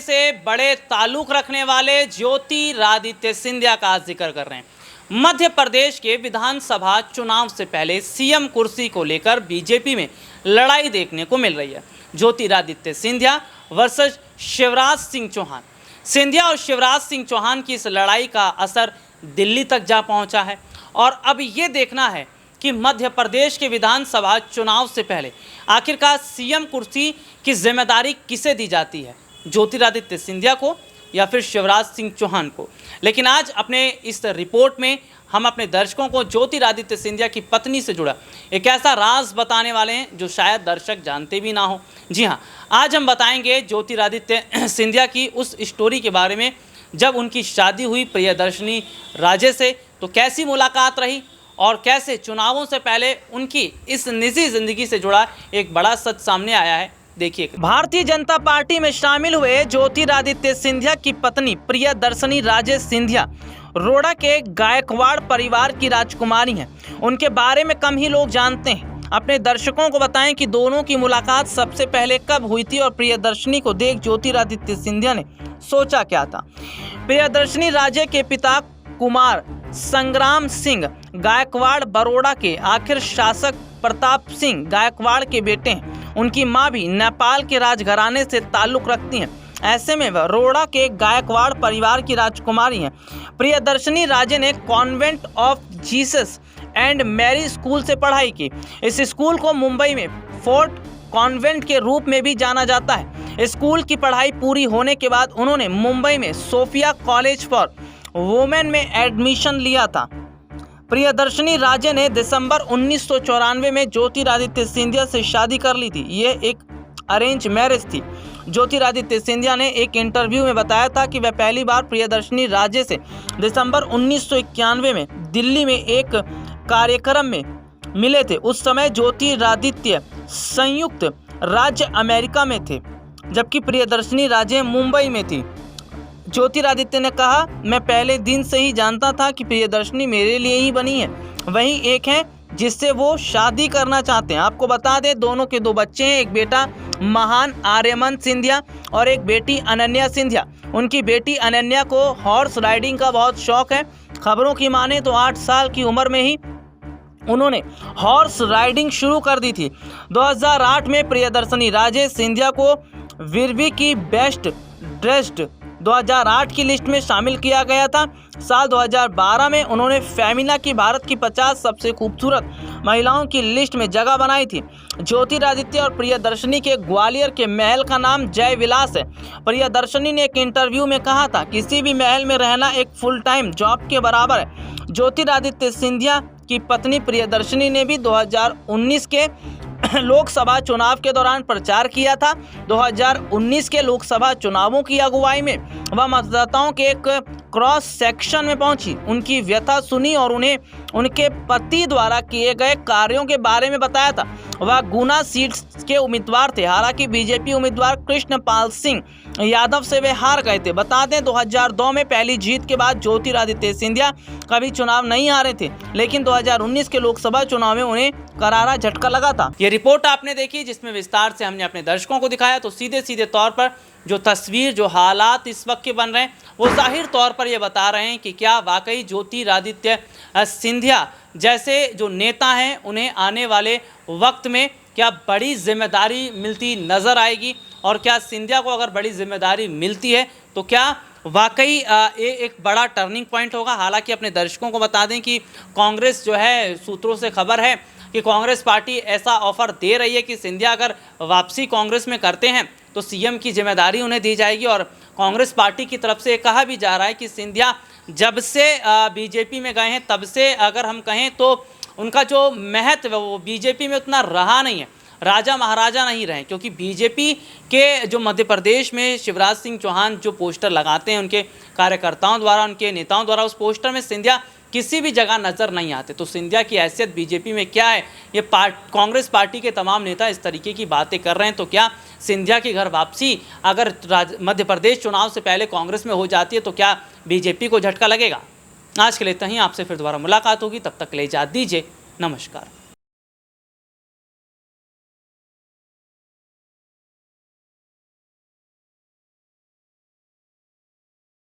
से बड़े ताल्लुक रखने वाले ज्योतिरादित्य सिंधिया का जिक्र कर रहे हैं। मध्य प्रदेश के विधानसभा चुनाव से पहले सीएम कुर्सी को लेकर बीजेपी में लड़ाई देखने को मिल रही है। ज्योतिरादित्य सिंधिया वर्सेस शिवराज सिंह चौहान। सिंधिया और शिवराज सिंह चौहान की इस लड़ाई का असर दिल्ली तक जा पहुंचा है और अब ये देखना है कि मध्य प्रदेश के विधानसभा चुनाव से पहले आखिरकार सीएम कुर्सी की जिम्मेदारी किसे दी जाती है, ज्योतिरादित्य सिंधिया को या फिर शिवराज सिंह चौहान को। लेकिन आज अपने इस रिपोर्ट में हम अपने दर्शकों को ज्योतिरादित्य सिंधिया की पत्नी से जुड़ा एक ऐसा राज बताने वाले हैं जो शायद दर्शक जानते भी ना हो। जी हाँ, आज हम बताएंगे ज्योतिरादित्य सिंधिया की उस स्टोरी के बारे में जब उनकी शादी हुई प्रियदर्शनी राजे से, तो कैसी मुलाकात रही और कैसे चुनावों से पहले उनकी इस निजी जिंदगी से जुड़ा एक बड़ा सच सामने आया है। देखिए, भारतीय जनता पार्टी में शामिल हुए ज्योतिरादित्य सिंधिया की पत्नी प्रियदर्शनी राजे सिंधिया रोड़ा के गायकवाड़ परिवार की राजकुमारी हैं। उनके बारे में कम ही लोग जानते हैं। अपने दर्शकों को बताएं कि दोनों की मुलाकात सबसे पहले कब हुई थी और प्रियदर्शनी को देख ज्योतिरादित्य सिंधिया ने सोचा क्या था। प्रियदर्शनी राजे के पिता कुमार संग्राम सिंह गायकवाड़ बड़ौदा के आखिर शासक प्रताप सिंह गायकवाड़ के बेटे हैं। उनकी मां भी नेपाल के राजघराने से ताल्लुक रखती हैं। ऐसे में वह रोड़ा के गायकवाड़ परिवार की राजकुमारी हैं। प्रियदर्शनी राजे ने convent of Jesus and Mary school से पढ़ाई की। इस स्कूल को मुंबई में फोर्ट कॉन्वेंट के रूप में भी जाना जाता है। स्कूल की पढ़ाई पूरी होने के बाद उन्होंने मुंबई में सोफिया कॉलेज फॉर वुमेन में एडमिशन लिया था। प्रियदर्शनी राजे ने दिसंबर 1994 में ज्योतिरादित्य सिंधिया से शादी कर ली थी। ये एक अरेंज मैरिज थी। ज्योतिरादित्य सिंधिया ने एक इंटरव्यू में बताया था कि वह पहली बार प्रियदर्शनी राजे से दिसंबर 1991 में दिल्ली में एक कार्यक्रम में मिले थे। उस समय ज्योतिरादित्य संयुक्त राज्य अमेरिका में थे जबकि प्रियदर्शनी राजे मुंबई में थी। ज्योतिरादित्य ने कहा, मैं पहले दिन से ही जानता था कि प्रियदर्शनी मेरे लिए ही बनी है। वही एक है जिससे वो शादी करना चाहते हैं। आपको बता दें, दोनों के 2 बच्चे हैं, एक बेटा महान आर्यमन सिंधिया और एक बेटी अनन्या सिंधिया। उनकी बेटी अनन्या को हॉर्स राइडिंग का बहुत शौक है। खबरों की माने तो 8 साल की उम्र में ही उन्होंने हॉर्स राइडिंग शुरू कर दी थी। 2008 में प्रियदर्शनी राजे सिंधिया को विर्वी की बेस्ट ड्रेस्ड 2008 की लिस्ट में शामिल किया गया था। साल 2012 में उन्होंने फेमिना की भारत की 50 सबसे खूबसूरत महिलाओं की लिस्ट में जगह बनाई थी। ज्योतिरादित्य और प्रियदर्शनी के ग्वालियर के महल का नाम जय विलास है। प्रियदर्शनी ने एक इंटरव्यू में कहा था, किसी भी महल में रहना एक फुल टाइम जॉब के बराबर है। ज्योतिरादित्य सिंधिया की पत्नी प्रियदर्शनी ने भी 2019 के लोकसभा चुनाव के दौरान प्रचार किया था। 2019 के लोकसभा चुनावों की अगुवाई में वह मतदाताओं के एक क्रॉस सेक्शन में पहुंची, उनकी व्यथा सुनी और उन्हें उनके पति द्वारा किए गए कार्यों के बारे में बताया था। वह गुना सीट के उम्मीदवार थे। हालांकि बीजेपी उम्मीदवार कृष्णपाल सिंह यादव से वे हार गए थे। बता दें, 2002 में पहली जीत के बाद ज्योतिरादित्य सिंधिया कभी चुनाव नहीं हारे थे, लेकिन 2019 के लोकसभा चुनाव में उन्हें करारा झटका लगा था। ये रिपोर्ट आपने देखी जिसमें विस्तार से हमने अपने दर्शकों को दिखाया। तो सीधे तौर पर जो तस्वीर, जो हालात इस वक्त के बन रहे हैं, वो जाहिर तौर पर ये बता रहे हैं कि क्या वाकई ज्योतिरादित्य सिंधिया जैसे जो नेता हैं उन्हें आने वाले वक्त में क्या बड़ी जिम्मेदारी मिलती नज़र आएगी, और क्या सिंधिया को अगर बड़ी जिम्मेदारी मिलती है तो क्या वाकई ये एक बड़ा टर्निंग पॉइंट होगा। हालांकि अपने दर्शकों को बता दें कि कांग्रेस जो है, सूत्रों से खबर है कि कांग्रेस पार्टी ऐसा ऑफर दे रही है कि सिंधिया अगर वापसी कांग्रेस में करते हैं तो सीएम की जिम्मेदारी उन्हें दी जाएगी। और कांग्रेस पार्टी की तरफ से कहा भी जा रहा है कि सिंधिया जब से बीजेपी में गए हैं तब से अगर हम कहें तो उनका जो महत्व वो बीजेपी में उतना रहा नहीं है, राजा महाराजा नहीं रहे। क्योंकि बीजेपी के जो मध्य प्रदेश में शिवराज सिंह चौहान जो पोस्टर लगाते हैं उनके कार्यकर्ताओं द्वारा, उनके नेताओं द्वारा, उस पोस्टर में सिंधिया किसी भी जगह नज़र नहीं आते। तो सिंधिया की हैसियत बीजेपी में क्या है, ये कांग्रेस पार्टी के तमाम नेता इस तरीके की बातें कर रहे हैं। तो क्या सिंधिया की घर वापसी अगर मध्य प्रदेश चुनाव से पहले कांग्रेस में हो जाती है तो क्या बीजेपी को झटका लगेगा? आज के लिए इतना ही। आपसे फिर दोबारा मुलाकात होगी, तब तक के लिए इजाज़त दीजिए। नमस्कार।